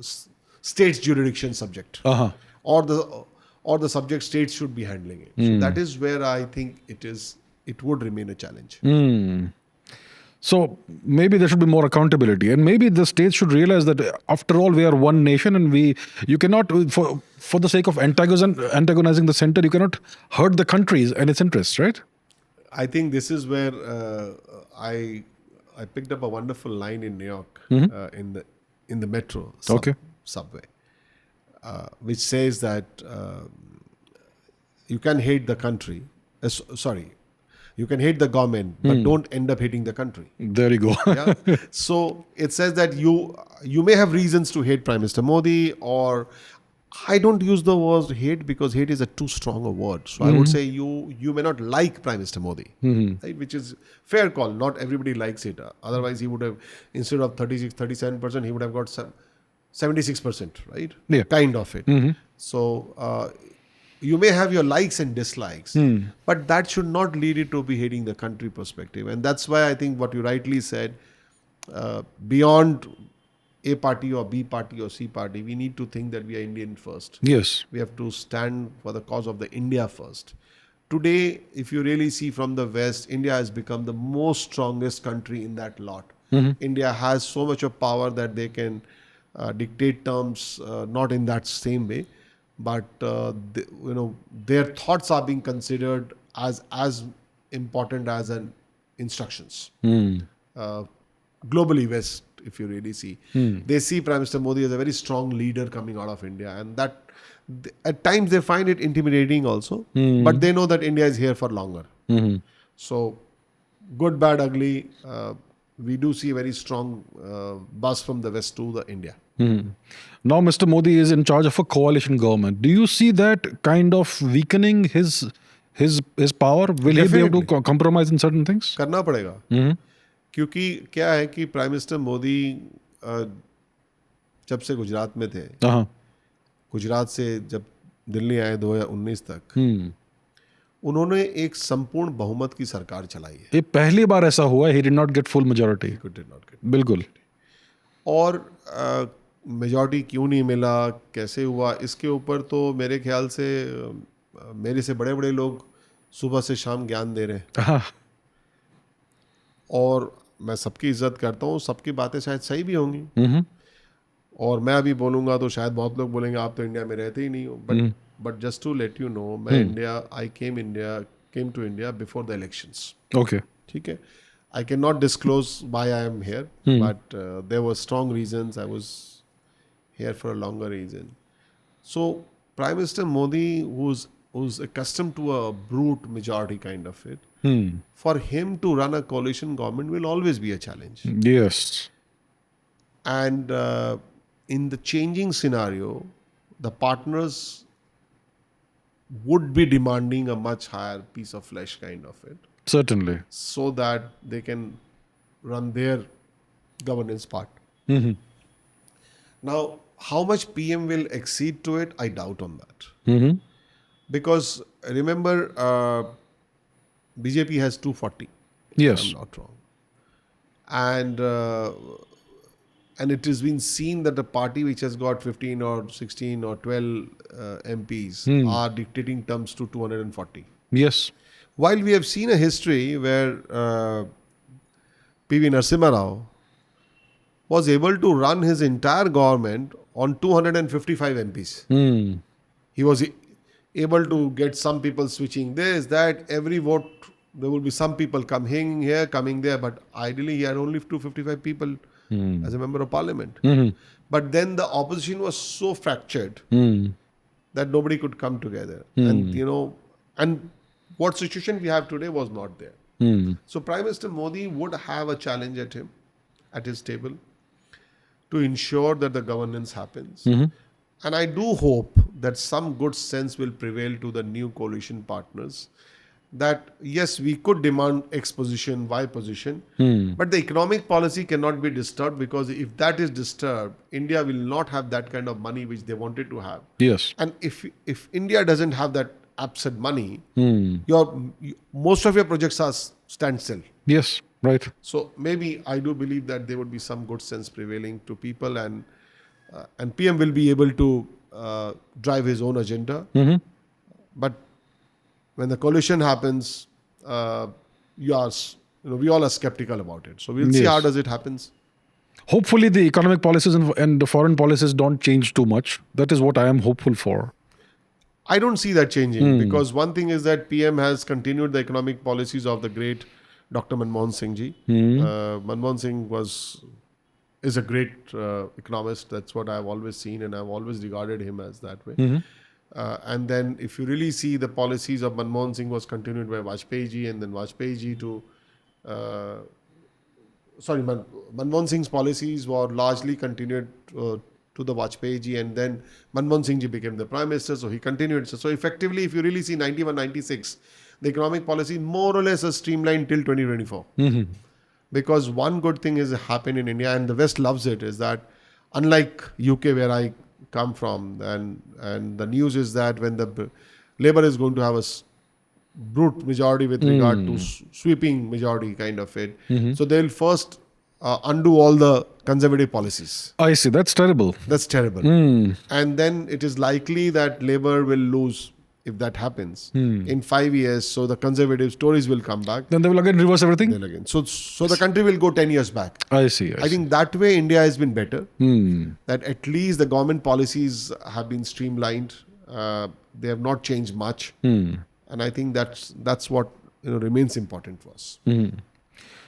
state's jurisdiction subject. Or or the subject states should be handling it. So that is where I think it would remain a challenge. So maybe there should be more accountability, and maybe the states should realize that after all, we are one nation, and you cannot, for the sake of antagonizing the center, you cannot hurt the countries and its interests, right? I think this is where I picked up a wonderful line in New York in the metro subway, which says that you can hate the country. You can hate the government, but don't end up hating the country. There you go. Yeah? So it says that you may have reasons to hate Prime Minister Modi, or I don't use the word hate because hate is a too strong a word. So I would say you may not like Prime Minister Modi, right? Which is fair call. Not everybody likes it. Otherwise, he would have, instead of 37%, he would have got 76%, right? Yeah. Kind of it. So you may have your likes and dislikes, but that should not lead you to be hating the country perspective. And that's why I think what you rightly said, beyond A party or B party or C party, we need to think that we are Indian first. Yes. We have to stand for the cause of the India first. Today, if you really see from the West, India has become the most strongest country in that lot. India has so much of power that they can dictate terms, not in that same way, but their thoughts are being considered as important as an instructions. Globally, West, if you really see, they see Prime Minister Modi as a very strong leader coming out of India, and that at times they find it intimidating also, but they know that India is here for longer. So good, bad, ugly, we do see a very strong buzz from the West to the India. Now Mr. Modi is in charge of a coalition government. Do you see that kind of weakening his power? Will he be able to compromise in certain things? करना पड़ेगा, क्योंकि क्या है कि prime minister Modi जब से गुजरात में थे, गुजरात से जब दिल्ली आए 2019 तक, उन्होंने एक संपूर्ण बहुमत की सरकार चलाई है. ये पहली बार ऐसा हुआ है. He did not get full majority. बिल्कुल. और मेजॉरिटी क्यों नहीं मिला, कैसे हुआ, इसके ऊपर तो मेरे ख्याल से मेरे से बड़े बड़े लोग सुबह से शाम ज्ञान दे रहे हैं. और मैं सबकी इज्जत करता हूँ, सबकी बातें शायद सही भी होंगी, और मैं अभी बोलूँगा तो शायद बहुत लोग बोलेंगे आप तो इंडिया में रहते ही नहीं हो. But just to let you know, मैं I came to India before the elections. Okay, ठीक है. I cannot disclose why I am here, but there were strong reasons. I was here for a longer reason. So Prime Minister Modi, who's accustomed to a brute majority kind of it, for him to run a coalition government will always be a challenge. Yes. And in the changing scenario, the partners would be demanding a much higher piece of flesh kind of it. Certainly. So that they can run their governance part. Now, how much PM will accede to it, I doubt on that. Because remember, BJP has 240. Yes. If I'm not wrong. And it has been seen that the party which has got 15 or 16 or 12 MPs are dictating terms to 240. Yes. While we have seen a history where P.V. Narasimha Rao was able to run his entire government on 255 MPs. He was able to get some people switching this, that, every vote, there will be some people coming here, coming there, but ideally he had only 255 people as a member of parliament. But then the opposition was so fractured that nobody could come together. And what situation we have today was not there. So Prime Minister Modi would have a challenge at his table to ensure that the governance happens. And I do hope that some good sense will prevail to the new coalition partners, that yes, we could demand X position, Y position, but the economic policy cannot be disturbed, because if that is disturbed, India will not have that kind of money which they wanted to have. Yes. And if India doesn't have that absent money, most of your projects are standstill. Yes, right. So maybe I do believe that there would be some good sense prevailing to people, and PM will be able to drive his own agenda. But when the coalition happens, we all are skeptical about it. So we'll see how does it happens. Hopefully, the economic policies and the foreign policies don't change too much. That is what I am hopeful for. I don't see that changing because one thing is that PM has continued the economic policies of the great Dr. Manmohan Singh ji. Manmohan Singh is a great economist. That's what I've always seen, and I've always regarded him as that way. And then if you really see the policies of Manmohan Singh was continued by Vajpayee ji, and then Vajpayee ji to Manmohan Singh's policies were largely continued to the Vajpayee ji, and then Manmohan Singh ji became the Prime Minister, so he continued. So effectively, if you really see 91, 96, the economic policy more or less is streamlined till 2024. Because one good thing is happened in India, and the West loves it, is that unlike UK where I come from, and the news is that when the Labour is going to have a brute majority with regard to sweeping majority kind of it, so they'll first undo all the conservative policies. I see. That's terrible. That's terrible. And then it is likely that Labour will lose if that happens in 5 years. So the conservative Tories will come back. Then they will again reverse everything? Then again. So the country will go 10 years back. I see. I think that way India has been better. That at least the government policies have been streamlined. They have not changed much. And I think that's what remains important for us.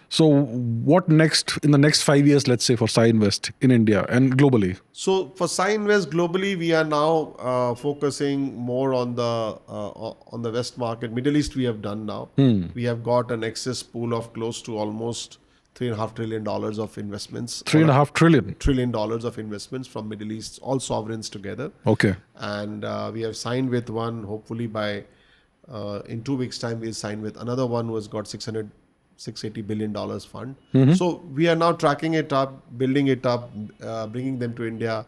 So what next in the next 5 years, let's say, for SayeNvest in India and globally? So for SayeNvest globally, we are now focusing more on the West market. Middle East we have done now. We have got an excess pool of close to almost $3.5 trillion of investments. $3.5 trillion? Trillion dollars of investments from Middle East, all sovereigns together. Okay. And we have signed with one, hopefully by in 2 weeks time we'll sign with another one who has got $680 billion fund. So we are now tracking it up, building it up, bringing them to India.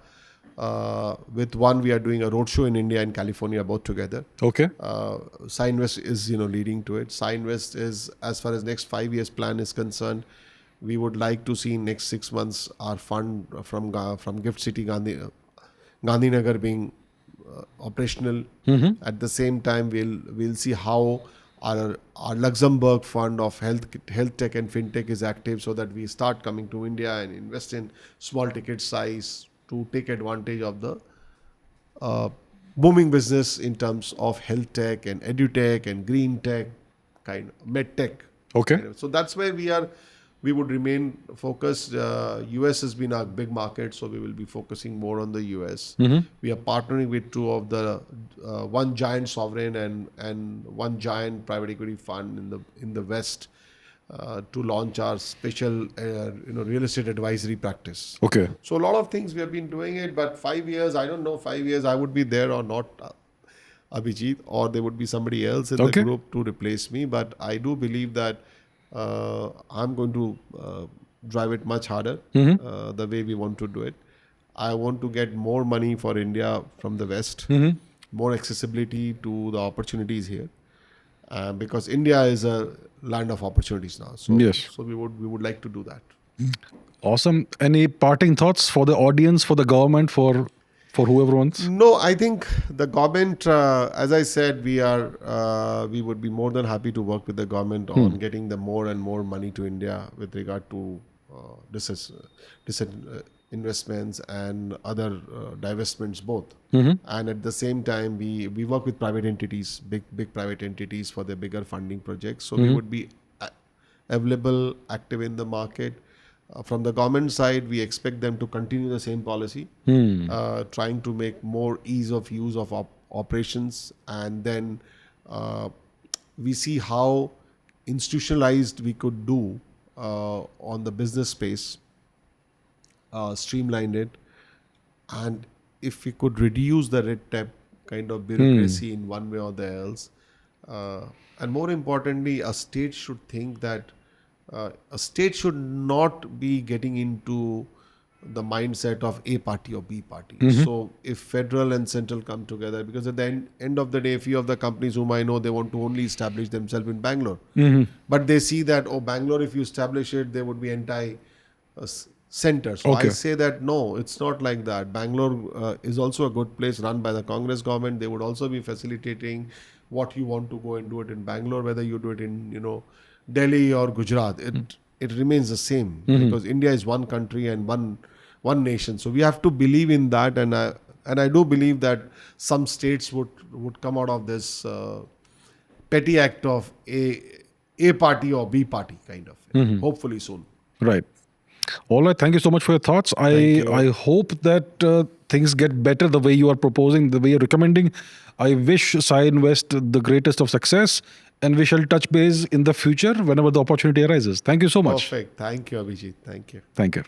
With one, we are doing a roadshow in India and California, both together. Okay. SayeNvest is leading to it. SayeNvest is, as far as next 5 years plan is concerned, we would like to see in next 6 months our fund from Gift City Gandhinagar being operational. At the same time, we'll see how our Luxembourg fund of health tech and fintech is active, so that we start coming to India and invest in small ticket size to take advantage of the booming business in terms of health tech and edutech and green tech, kind of med tech. Okay. So that's where we would remain focused. US has been our big market, so we will be focusing more on the US. We are partnering with two of the one giant sovereign and one giant private equity fund in the West to launch our special real estate advisory practice. Okay. So a lot of things we have been doing it, but 5 years, I don't know, 5 years I would be there or not, Abhijit, or there would be somebody else in the group to replace me. But I do believe that I'm going to drive it much harder the way we want to do it. I want to get more money for India from the West, more accessibility to the opportunities here, because India is a land of opportunities now. So, so we would like to do that. Awesome. Any parting thoughts for the audience, for the government, for whoever wants? No, I think the government, as I said, we would be more than happy to work with the government on getting the more and more money to India with regard to investments and other divestments both. And at the same time, we work with private entities, big private entities for their bigger funding projects. So we would be available, active in the market. From the government side, we expect them to continue the same policy, trying to make more ease of use of operations, and then we see how institutionalized we could do on the business space, streamline it, and if we could reduce the red tape kind of bureaucracy in one way or the else. And more importantly, a state should think that a state should not be getting into the mindset of A party or B party. So if federal and central come together, because at the end of the day, a few of the companies whom I know, they want to only establish themselves in Bangalore. But they see that, Bangalore, if you establish it, there would be center. So Okay. I say that no, it's not like that. Bangalore is also a good place run by the Congress government. They would also be facilitating what you want to go and do it in Bangalore, whether you do it in Delhi or Gujarat. It remains the same because India is one country and one nation. So we have to believe in that, and I do believe that some states would come out of this petty act of A party or B party kind of. Hopefully soon. Right. All right. Thank you so much for your thoughts. you. I hope that things get better the way you are proposing, the way you're recommending. I wish SayeInvest the greatest of success, and we shall touch base in the future whenever the opportunity arises. Thank you so much. Perfect. Thank you, Abhijit. Thank you. Thank you.